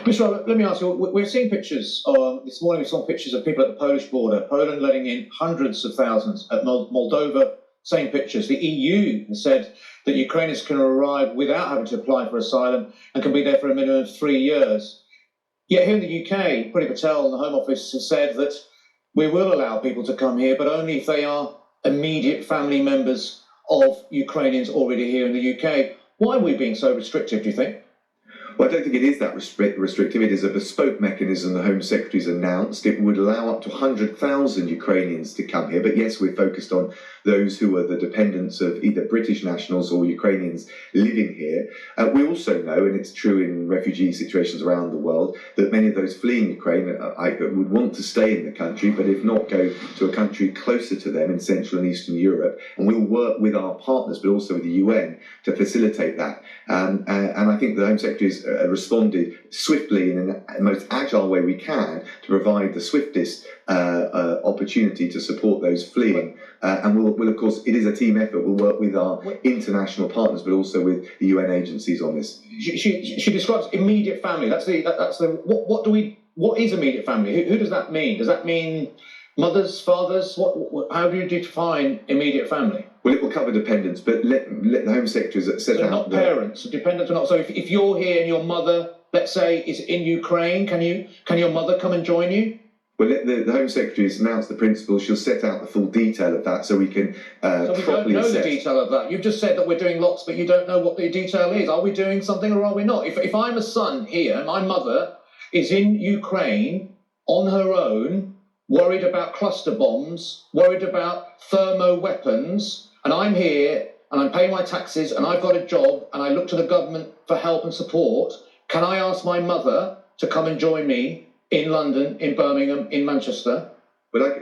Mr. Raab, let me ask you, we're seeing pictures, this morning we saw pictures of people at the Polish border, Poland letting in hundreds of thousands, at Moldova, same pictures. The EU has said that Ukrainians can arrive without having to apply for asylum and can be there for a minimum of 3 years. Yet here in the UK, Priti Patel and the Home Office has said that we will allow people to come here, but only if they are immediate family members of Ukrainians already here in the UK. Why are we being so restrictive, do you think? Well, I don't think it is that restrictive. It is a bespoke mechanism the Home Secretary's announced. It would allow up to 100,000 Ukrainians to come here. But yes, we're focused on those who are the dependents of either British nationals or Ukrainians living here. We also know, and it's true in refugee situations around the world, that many of those fleeing Ukraine would want to stay in the country, but if not, go to a country closer to them in Central and Eastern Europe. And we'll work with our partners, but also with the UN, to facilitate that. And I think the Home Secretary's responded swiftly in the most agile way we can to provide the swiftest opportunity to support those fleeing. And we'll, of course, it is a team effort. We'll work with our international partners, but also with the UN agencies on this. She describes immediate family. What is immediate family? Who does that mean? Does that mean mothers, fathers? How do you define immediate family? Well, it will cover dependents, but let the Home Secretary set out. So not parents, dependents or not. So if you're here and your mother, let's say, is in Ukraine, can your mother come and join you? Well, the Home Secretary has announced the principles. She'll set out the full detail of that so we can So we don't know the detail of that. You've just said that we're doing lots, but you don't know what the detail is. Are we doing something or are we not? If I'm a son here, my mother is in Ukraine on her own, worried about cluster bombs, worried about thermo weapons, and I'm here and I'm paying my taxes and I've got a job and I look to the government for help and support, can I ask my mother to come and join me in London, in Birmingham, in Manchester? Well,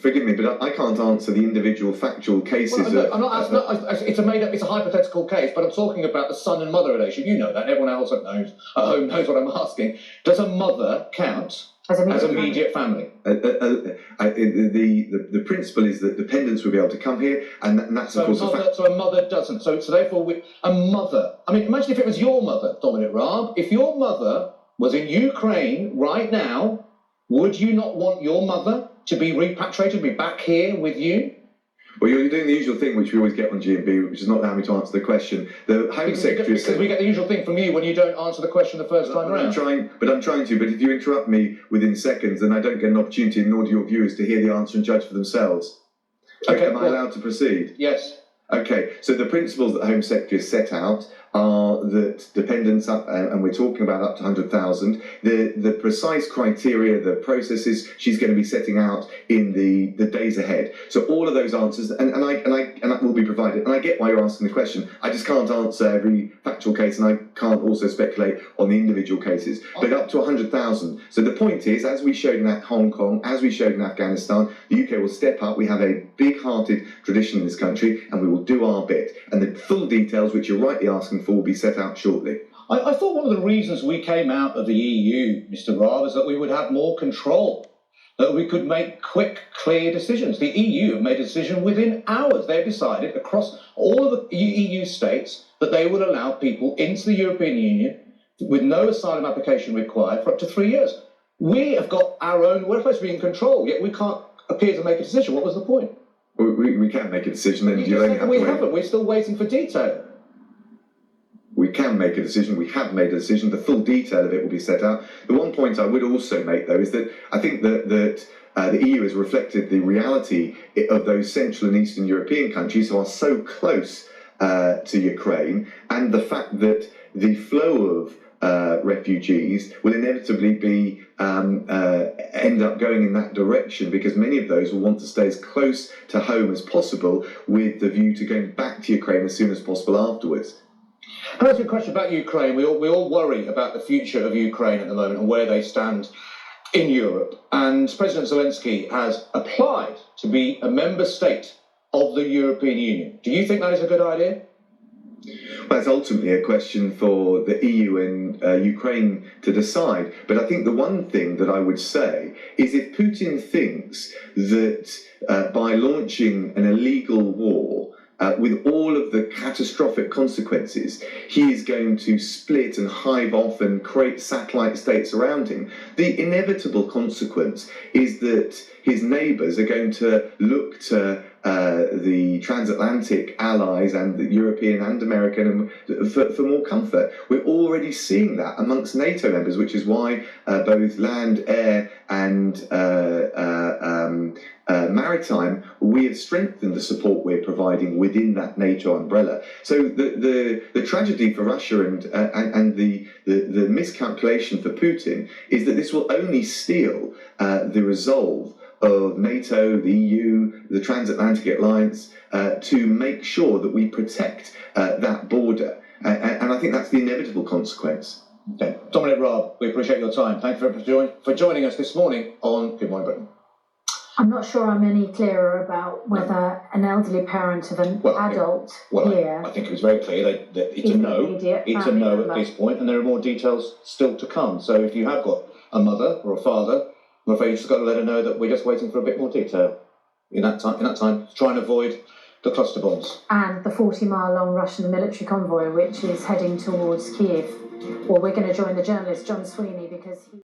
forgive me, but I can't answer the individual factual cases. Well, I'm not asking, it's a hypothetical case, but I'm talking about the son and mother relation. You know that, everyone else at home knows what I'm asking. Does a mother count as immediate family? The principle is that dependents will be able to come here, and that's of course a fact. So a mother doesn't. So therefore, a mother. I mean, imagine if it was your mother, Dominic Raab. If your mother was in Ukraine right now, would you not want your mother to be repatriated, be back here with you? Well, you're doing the usual thing which we always get on GMB, which is not allowing me to answer the question. The Home Secretary because we get the usual thing from you when you don't answer the question the first time around. I'm trying to, but if you interrupt me within seconds, then I don't get an opportunity, nor do your viewers, to hear the answer and judge for themselves. Okay, am I allowed to proceed? Yes. Okay, so the principles that the Home Secretary has set out are that dependents up, and we're talking about up to 100,000. The precise criteria, the processes she's going to be setting out in the days ahead. So all of those answers, and that will be provided. And I get why you're asking the question. I just can't answer every factual case, and I can't also speculate on the individual cases. But up to 100,000. So the point is, as we showed in Hong Kong, as we showed in Afghanistan, the UK will step up. We have a big-hearted tradition in this country, and we will do our bit. And the full details, which you're rightly asking for, will be set out shortly. I thought one of the reasons we came out of the EU, Mr. Raab, is that we would have more control, that we could make quick, clear decisions. The EU have made a decision within hours. They've decided across all of the EU states that they would allow people into the European Union with no asylum application required for up to 3 years. We have got our own, we're supposed to be in control, yet we can't appear to make a decision. What was the point? We can't make a decision, then you only have to wait. We haven't, we're still waiting for detail. We can make a decision, we have made a decision, the full detail of it will be set out. The one point I would also make, though, is that I think that the EU has reflected the reality of those Central and Eastern European countries who are so close to Ukraine, and the fact that the flow of refugees will inevitably be end up going in that direction, because many of those will want to stay as close to home as possible with the view to going back to Ukraine as soon as possible afterwards. Can I ask you a question about Ukraine? We all worry about the future of Ukraine at the moment and where they stand in Europe. And President Zelensky has applied to be a member state of the European Union. Do you think that is a good idea? Well, it's ultimately a question for the EU and Ukraine to decide. But I think the one thing that I would say is, if Putin thinks that by launching an illegal war with all of the catastrophic consequences, he is going to split and hive off and create satellite states around him. The inevitable consequence is that his neighbours are going to look to the transatlantic allies and the European and American for more comfort. We're already seeing that amongst NATO members, which is why both land, air and maritime, we have strengthened the support we're providing within that NATO umbrella. So the tragedy for Russia and the miscalculation for Putin is that this will only steal the resolve of NATO, the EU, the transatlantic alliance, to make sure that we protect that border. And I think that's the inevitable consequence. Okay. Dominic Raab, we appreciate your time. Thank you for joining us this morning on Good Morning Britain. I'm not sure I'm any clearer about whether an elderly parent of an adult here. I think it was very clear that it's a no. It's a no at this point, and there are more details still to come. So if you have got a mother or a father, I'm afraid you've just got to let her know that we're just waiting for a bit more detail. In that time, try and avoid the cluster bombs. And the 40-mile-long Russian military convoy, which is heading towards Kiev. Well, we're going to join the journalist John Sweeney because he...